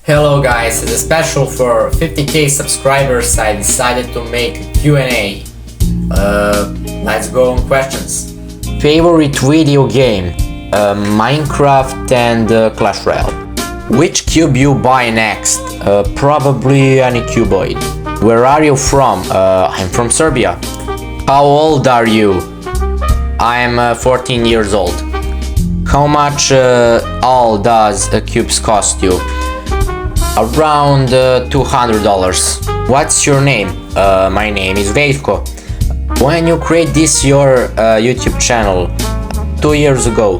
Hello guys, as a special for 50k subscribers I decided to make a Q&A. Let's go on questions. Favorite video game? Minecraft and Clash Royale. Which cube you buy next? Probably any cuboid. Where are you from? I'm from Serbia. How old are you? I'm 14 years old. How much all does a cubes cost you? Around $200. What's your name? My name is Veljko. When you create this your YouTube channel 2 years ago,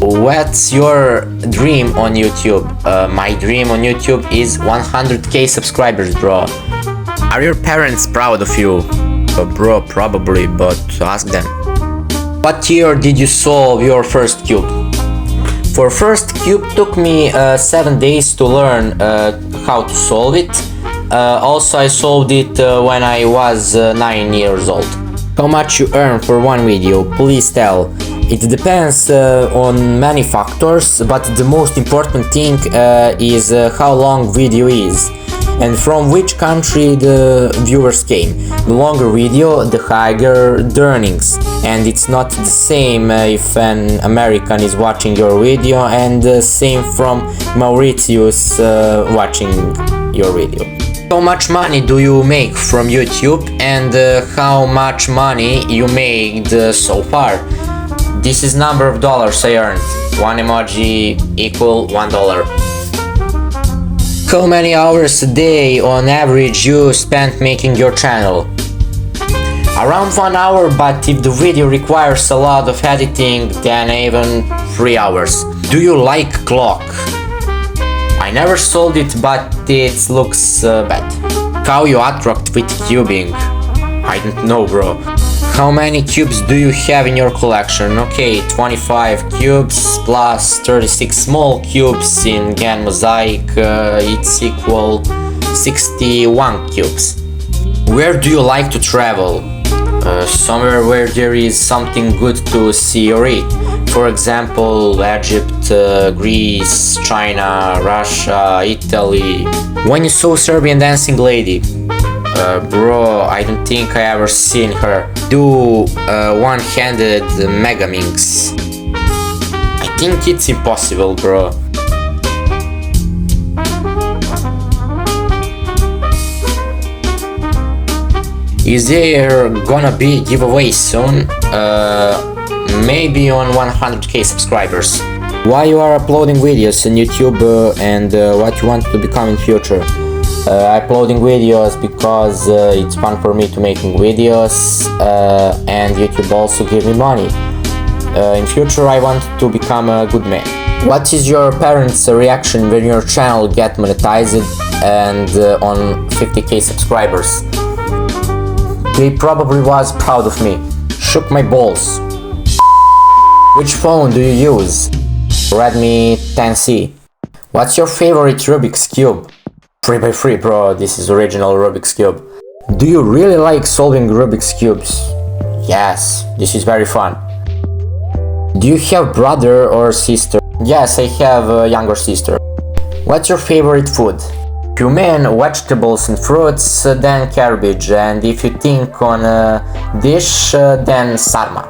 what's your dream on YouTube? My dream on YouTube is 100k subscribers, bro. Are your parents proud of you? Bro, probably, but ask them. What year did you solve your first cube? For first cube took me 7 days to learn how to solve it. Also I solved it when I was 9 years old. How much you earn for one video? Please tell. It depends on many factors, but the most important thing is how long video is and from which country the viewers came. The longer video, the higher the earnings. And it's not the same if an American is watching your video and the same from Mauritius watching your video. How much money do you make from YouTube and how much money you made so far? This is number of dollars I earned. One emoji equal $1. How many hours a day on average you spent making your channel? Around 1 hour, but if the video requires a lot of editing, then even 3 hours. Do you like clock? I never sold it, but it looks bad. How you attract with cubing? I don't know, bro. How many cubes do you have in your collection? Okay, 25 cubes plus 36 small cubes in GAN mosaic, it's equal 61 cubes. Where do you like to travel? Somewhere where there is something good to see or eat. For example, Egypt, Greece, China, Russia, Italy. When you saw Serbian dancing lady? Bro, I don't think I ever seen her do one-handed mega minx. I think it's impossible, bro. Is there gonna be giveaway soon? Maybe on 100k subscribers. Why you are uploading videos on YouTube and what you want to become in future? Uploading videos because it's fun for me to making videos and YouTube also give me money. In future I want to become a good man. What is your parents' reaction when your channel get monetized and on 50k subscribers? They probably was proud of me. Shook my balls. Which phone do you use? Redmi 10C. What's your favorite Rubik's Cube? 3x3, bro, this is original Rubik's Cube. Do you really like solving Rubik's Cubes? Yes, this is very fun. Do you have brother or sister? Yes, I have a younger sister. What's your favorite food? Cumin, vegetables and fruits, then cabbage, and if you think on a dish, then sarma.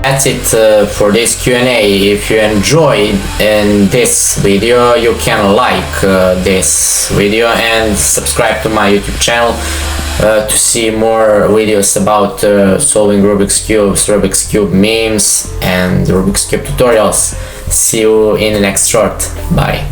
That's it for this Q&A. If you enjoyed in this video, you can like this video and subscribe to my YouTube channel to see more videos about solving Rubik's Cube memes and Rubik's Cube tutorials. See you in the next short. Bye.